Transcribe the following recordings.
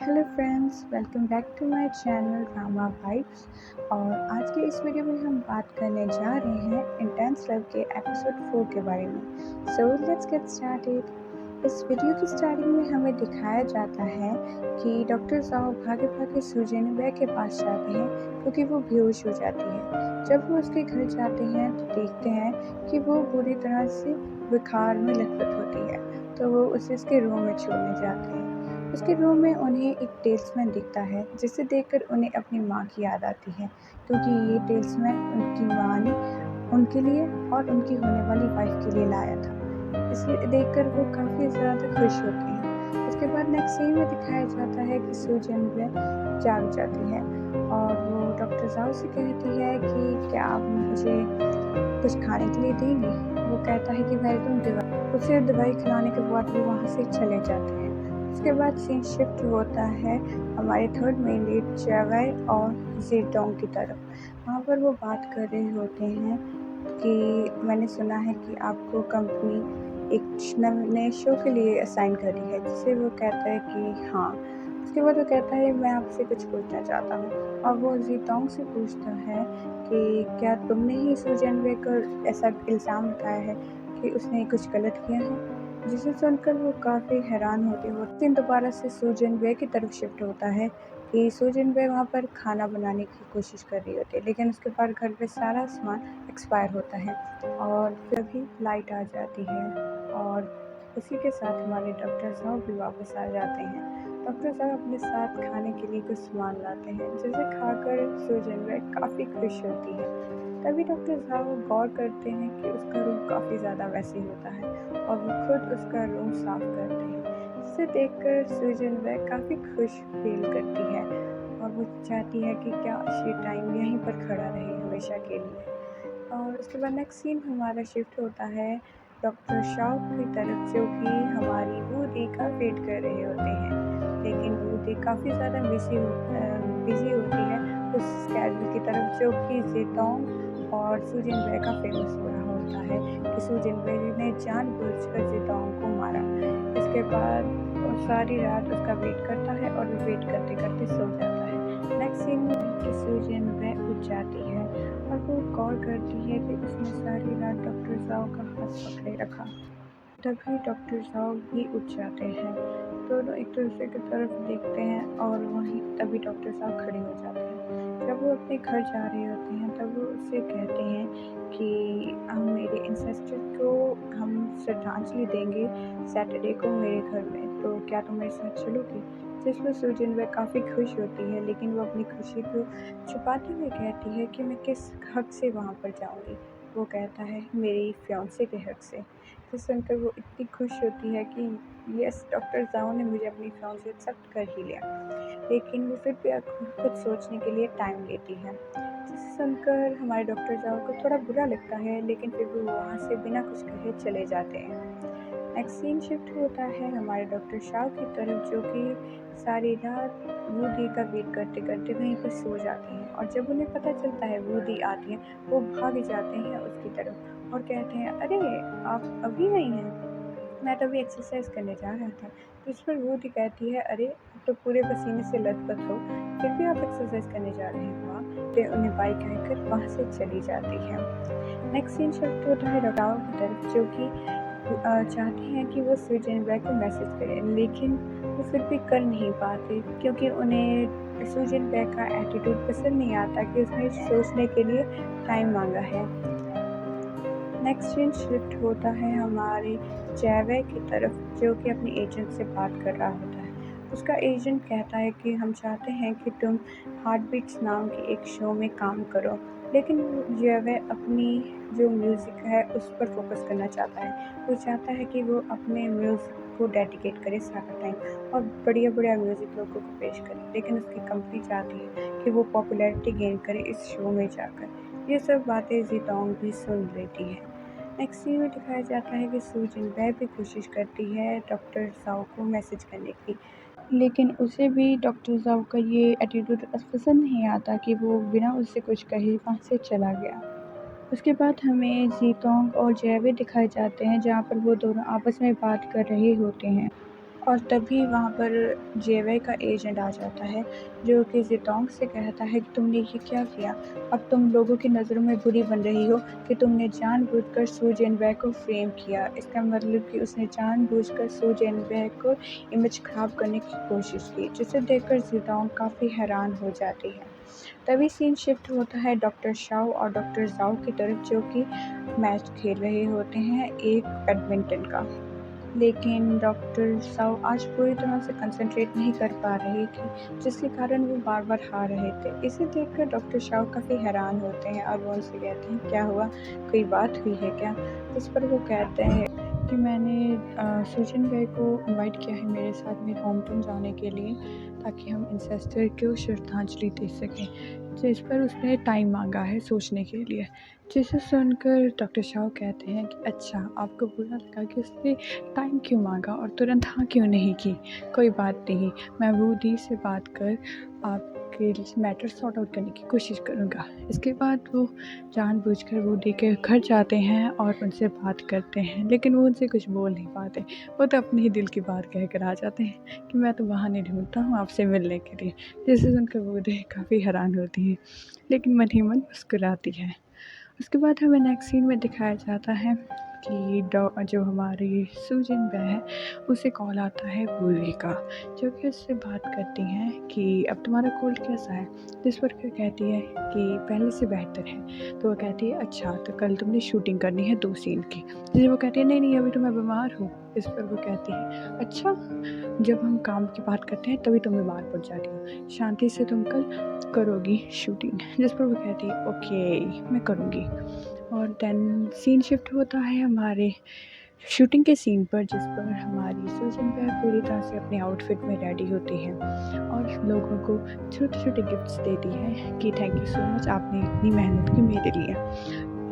Hello friends, welcome back to my channel drama vibes. और आज के इस वीडियो में हम बात करने जा रहे हैं इंटेंस लव के एपिसोड 4 के बारे में। So let's get started. इस वीडियो की स्टार्टिंग में हमें दिखाया जाता है कि डॉक्टर साओ भागे भागे सुजेन वे के पास जाते हैं क्योंकि वो बेहोश हो जाती है। जब वो उसके घर जाते हैं तो देखते हैं कि वो बुरी तरह से बुखार में लथपथ होती है, तो वो उसे उसके रूम में छोड़ने जाते हैं। उसके रूम में उन्हें एक टेल्समैन दिखता है जिसे देखकर उन्हें अपनी माँ की याद आती है, क्योंकि ये टेल्समैन उनकी माँ ने उनके लिए और उनकी होने वाली वाइफ के लिए लाया था। इसे देखकर वो काफ़ी ज़्यादा खुश होते हैं। उसके बाद नेक्स्ट सीन में दिखाया जाता है कि सुजन वे जाग जाती है और वो डॉक्टर साहब से कहती है कि क्या आप मुझे कुछ खाने के लिए देंगे। वो कहता है कि पहले तुम उसे दवाई खिलाने के बाद वो वहाँ से चले जाते हैं। उसके बाद सीन शिफ्ट होता है हमारे थर्ड मेन लीड चेवै और जेडोंग की तरफ। वहाँ पर वो बात कर रहे होते हैं कि मैंने सुना है कि आपको कंपनी एक नए शो के लिए असाइन करी है, जिसे वो कहता है कि हाँ। उसके बाद वो कहता है मैं आपसे कुछ पूछना चाहता हूँ, और वो जीतोंग से पूछता है कि क्या तुमने ही सुजन वे को ऐसा इल्ज़ाम लगाया है कि उसने कुछ गलत किया है। जिसे सुनकर वो काफ़ी हैरान होती है। वो दिन दोबारा से सुजन वे की तरफ शिफ्ट होता है कि सुजन वे वहाँ पर खाना बनाने की कोशिश कर रही होती है, लेकिन उसके बाद घर पे सारा सामान एक्सपायर होता है और फिर भी लाइट आ जाती है। और उसी के साथ हमारे डॉक्टर साहब भी वापस आ जाते हैं। डॉक्टर साहब अपने साथ खाने के लिए कुछ सामान लाते हैं, जिसे खाकर सुजन वे काफ़ी खुश होती है। तभी डॉक्टर साहब गौर करते हैं कि उसका रूम काफ़ी ज़्यादा वैसे होता है और वो खुद उसका रूम साफ करते हैं, जिसे देखकर सुजन वे काफ़ी खुश फील करती है और वो चाहती है कि क्या ये टाइम यहीं पर खड़ा रहे हमेशा के लिए। और उसके बाद नेक्स्ट सीन हमारा शिफ्ट होता है डॉक्टर शाह की तरफ, जो कि हमारी बूदी का वेट कर रहे होते हैं, लेकिन बूदी काफ़ी ज़्यादा बिजी होती है उस स्केड्यूल की तरफ जो कि जेतोंग और सुजिन वे का फेमस हो रहा होता है कि सुजिन वे ने जानबूझकर जेतोंग को मारा। इसके बाद वो सारी रात उसका वेट करता है और वो वेट करते करते सो जाता है। नेक्स्ट सीन में कि सुजिन वे उठ जाती है और वो गौर करती है कि उसने सारी रात डॉक्टर साओ का हाथ पकड़े रखा। तभी डॉक्टर साहब भी उठ जाते हैं। दोनों एक दूसरे की तरफ देखते हैं और वहीं तभी डॉक्टर साहब खड़े हो जाते हैं। जब वो अपने घर जा रहे होते हैं तब वो उससे कहते हैं कि हम मेरे इंसेस्टर को हम श्रद्धांजलि देंगे सैटरडे को मेरे घर में, तो क्या तुम मेरे साथ चलोगी। जिसमें सुजन वह काफ़ी खुश होती है, लेकिन वो अपनी खुशी को छुपाते हुए कहती है कि मैं किस हक से वहाँ पर जाऊँगी। वो कहता है मेरी फियांसे के हक से। तो सुनकर वो इतनी खुश होती है कि यस, डॉक्टर ज़ाओ ने मुझे अपनी फियांसे एक्सेप्ट कर ही लिया। लेकिन वो फिर भी कुछ सोचने के लिए टाइम लेती है, जिसे सुनकर हमारे डॉक्टर ज़ाओ को थोड़ा बुरा लगता है, लेकिन फिर भी वो वहाँ से बिना कुछ कहे चले जाते हैं। नेक्स्ट सीन शिफ्ट होता है हमारे डॉक्टर शाह की तरफ, जो कि सारी रात वूडी का वेट करते करते वहीं पर सो जाते हैं, और जब उन्हें पता चलता है वूडी आती है वो भाग जाते हैं उसकी तरफ और कहते हैं अरे आप अभी आई हैं, मैं तो अभी एक्सरसाइज करने जा रहा था। तो इस पर वूडी कहती है अरे आप तो पूरे पसीने से लथपथ हो, फिर भी आप एक्सरसाइज करने जा रहे हैं, वाह। फिर उन्हें बाई कहकर वहाँ से चली जाती है। नेक्स्ट सीन शिफ्ट होता है डॉक्टर की तरफ, जो कि चाहते हैं कि वो सुजन वे को मैसेज करें, लेकिन वो फिर भी कर नहीं पाते क्योंकि उन्हें सुजन वे का एटीट्यूड पसंद नहीं आता कि उसने सोचने के लिए टाइम मांगा है। नेक्स्ट सीन शिफ्ट होता है हमारे चैवे की तरफ, जो कि अपने एजेंट से बात कर रहा होता है। उसका एजेंट कहता है कि हम चाहते हैं कि तुम हार्ट बीट्स नाम के एक शो में काम करो, लेकिन चैवे अपनी जो म्यूज़िक है उस पर फोकस करना चाहता है। वो चाहता है कि वो अपने म्यूज़िक को डेडिकेट करे सारा टाइम और बढ़िया बढ़िया म्यूज़िक लोगों को पेश करे, लेकिन उसकी कंपनी चाहती है कि वो पॉपुलैरिटी गेन करे इस शो में जाकर। ये सब बातें जीतोंग भी सुन लेती है। नेक्स्ट सीन में दिखाया जाता है कि सुजन वह भी कोशिश करती है डॉक्टर साओ को मैसेज करने की, लेकिन उसे भी डॉक्टर साओ का ये एटीट्यूड पसंद नहीं आता कि वो बिना उससे कुछ कहे वहाँ से चला गया। उसके बाद हमें जीतोंग और जैवे दिखाए जाते हैं, जहाँ पर वो दोनों आपस में बात कर रहे होते हैं और तभी वहाँ पर जेवै का एजेंट आ जाता है, जो कि ज़ेतोंग से कहता है कि तुमने ये क्या किया? अब तुम लोगों की नज़रों में बुरी बन रही हो कि तुमने जानबूझकर सू जिनबे को फ्रेम किया। इसका मतलब कि उसने जानबूझकर सू जिनबे को इमेज ख़राब करने की कोशिश की, जिसे देखकर ज़ेतोंग काफ़ी हैरान हो जाती है। तभी सीन शिफ्ट होता है डॉक्टर शाओ और डॉक्टर ज़ाओ की तरफ, जो कि मैच खेल रहे होते हैं एक बैडमिंटन का। लेकिन डॉक्टर साओ आज पूरी तरह से कंसंट्रेट नहीं कर पा रही थी, जिसके कारण वो बार-बार हार रहे थे। इसे देखकर डॉक्टर शाओ काफ़ी हैरान होते हैं और वो उनसे कहते हैं, "क्या हुआ? कोई बात हुई है क्या?" इस पर वो कहते हैं कि मैंने सुजन बेई को इनवाइट किया है मेरे साथ मेरे होम टाउन जाने के लिए, ताकि हम एंसेस्टर को श्रद्धांजलि दे सकें। जिस पर उसने टाइम माँगा है सोचने के लिए। जिसे सुनकर डॉक्टर शाओ कहते हैं कि अच्छा, आपको बुरा लगा कि उसने टाइम क्यों माँगा और तुरंत हाँ क्यों नहीं की? कोई बात नहीं, मैं वू दी से बात कर आपके मैटर सॉर्ट आउट करने की कोशिश करूँगा। इसके बाद वो जानबूझकर वू दी के घर जाते हैं और उनसे बात करते हैं, लेकिन वो उनसे कुछ बोल नहीं पाते। वो तो अपने ही दिल की बात कह कर आ जाते हैं कि मैं तो बहाने ढूँढता हूँ आपसे मिलने के लिए। जिसे सुनकर वू दी काफ़ी हैरान होती है, लेकिन मन ही मन मुस्कुराती है। उसके बाद हमें नेक्स्ट सीन में दिखाया जाता है कि जो हमारी सुजन बे है, उसे कॉल आता है वूडी का, जो कि उससे बात करती हैं कि अब तुम्हारा कोल्ड कैसा है? जिस पर फिर कहती है कि पहले से बेहतर है। तो वो कहती है अच्छा, तो कल तुमने शूटिंग करनी है 2 सीन की। जिसे वो कहती है नहीं नहीं, अभी तो मैं बीमार हूँ। इस पर वो कहती है अच्छा, जब हम काम की बात करते हैं तभी तुम बीमार पड़ जाती हो, शांति से तुम कल करोगी शूटिंग। जिस पर वो कहती है ओके, मैं करूँगी। और देन सीन शिफ्ट होता है हमारे शूटिंग के सीन पर, जिस पर हमारी सुजन बेह पूरी तरह से अपने आउटफिट में रेडी होती है और लोगों को छोटे छोटे गिफ्ट्स देती है कि थैंक यू सो मच, आपने इतनी मेहनत की मेरे लिए।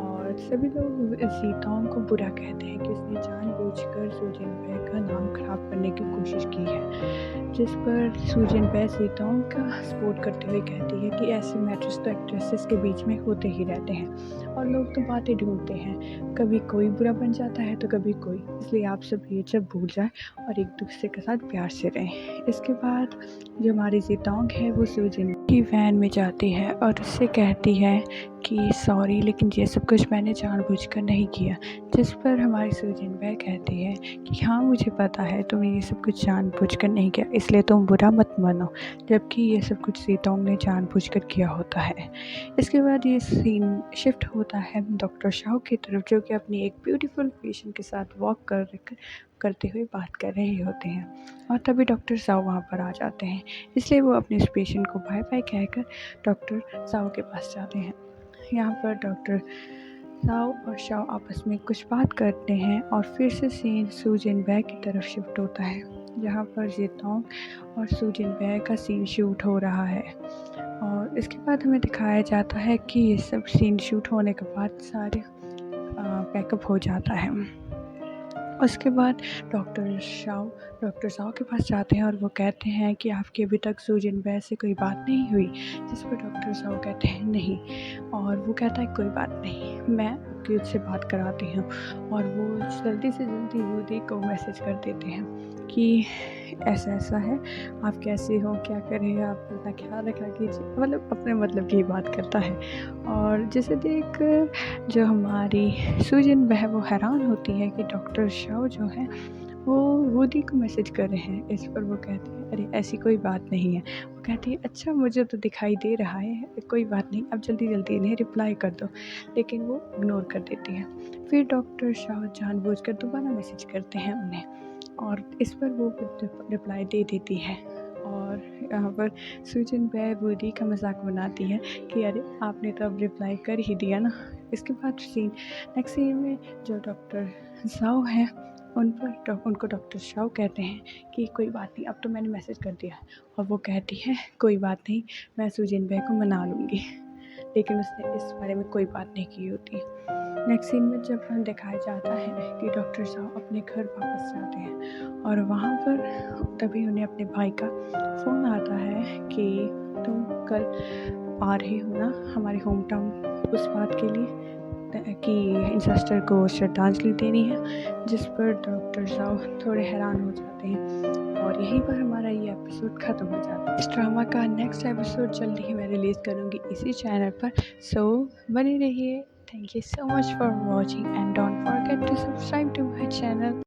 और सभी लोग ज़ेतोंग को बुरा कहते हैं कि उसने जानबूझकर सुजन बेह का नाम खराब करने की कोशिश की है। जिस पर सुजन बेह ज़ेतोंग का सपोर्ट करते हुए कहती है कि ऐसे मैटर्स तो एक्ट्रेसेस के बीच में होते ही रहते हैं और लोग तो बातें ढूंढते हैं, कभी कोई बुरा बन जाता है तो कभी कोई, इसलिए आप सब ये सब भूल जाएं और एक दूसरे के साथ प्यार से रहें। इसके बाद जो हमारी ज़ेतोंग है वो सुजन की वैन में जाती है और उससे कहती है कि सॉरी, लेकिन ये सब कुछ मैंने जानबूझकर नहीं किया। जिस पर हमारी सुजन बेह कहती है कि हाँ, मुझे पता है तुमने ये सब कुछ जानबूझकर नहीं किया, इसलिए तुम बुरा मत मानो, जबकि ये सब कुछ ज़ेतोंग ने जानबूझकर किया होता है। इसके बाद ये सीन शिफ्ट होता है डॉक्टर शाओ की तरफ, जो कि अपनी एक ब्यूटीफुल पेशेंट के साथ वॉक करते हुए बात कर रहे होते हैं और तभी डॉक्टर शाओ वहाँ पर आ जाते हैं। इसलिए वो अपने इस पेशेंट को बाय बाय कहकर डॉक्टर शाओ के पास जाते हैं। यहाँ पर डॉक्टर साओ और शाओ आपस में कुछ बात करते हैं और फिर से सीन सुजन बेह की तरफ शिफ्ट होता है, जहाँ पर ज़ेतोंग और सुजन बेह का सीन शूट हो रहा है। और इसके बाद हमें दिखाया जाता है कि ये सब सीन शूट होने के बाद सारे पैकअप हो जाता है। उसके बाद डॉक्टर शाओ के पास जाते हैं और वो कहते हैं कि आपकी अभी तक सुजन बेह से कोई बात नहीं हुई। जिस पर डॉक्टर शाओ कहते हैं नहीं, और वो कहता है कोई बात नहीं, मैं आपकी उससे बात कराती हूँ। और वो जल्दी से जल्दी वूडी को मैसेज कर देते हैं कि ऐसा ऐसा है, आप कैसे हो, क्या कर रहे हैं, आप अपना ख्याल रखा कीजिए, मतलब अपने मतलब की बात करता है। और जिसे देख जो हमारी सुजन बेह वो हैरान होती है कि डॉक्टर शाओ जो है वो वूडी को मैसेज कर रहे हैं। इस पर वो कहती है अरे ऐसी कोई बात नहीं है। वो कहती है अच्छा, मुझे तो दिखाई दे रहा है, कोई बात नहीं, अब जल्दी जल्दी इन्हें रिप्लाई कर दो। लेकिन वो इग्नोर कर देती है। फिर डॉक्टर शाओ जानबूझकर दोबारा मैसेज करते हैं उन्हें और इस पर वो रिप्लाई दे देती है। और यहाँ पर सुजन बेह वूडी का मजाक बनाती है कि अरे आपने तो अब रिप्लाई कर ही दिया ना। इसके बाद नेक्स्ट सीन में जो डॉक्टर शाओ है उनको डॉक्टर शाओ कहते हैं कि कोई बात नहीं, अब तो मैंने मैसेज कर दिया है। और वो कहती है कोई बात नहीं, मैं सुजन बेह को मना लूँगी। लेकिन उसने इस बारे में कोई बात नहीं की होती। नेक्स्ट सीन में जब हमें दिखाया जाता है कि डॉक्टर साहब अपने घर वापस जाते हैं और वहाँ पर तभी उन्हें अपने भाई का फ़ोन आता है कि तुम कल आ रहे हो ना हमारे होम टाउन उस बात के लिए। सकते हैं कि इंसेस्टर को श्रद्धांजलि देनी है, जिस पर डॉक्टर साहब थोड़े हैरान हो जाते हैं और यहीं पर हमारा ये एपिसोड ख़त्म हो जाता है। इस ड्रामा का नेक्स्ट एपिसोड जल्दी ही मैं रिलीज़ करूँगी इसी चैनल पर, सो बने रहिए। Thank you so much for watching and don't forget to subscribe to my channel.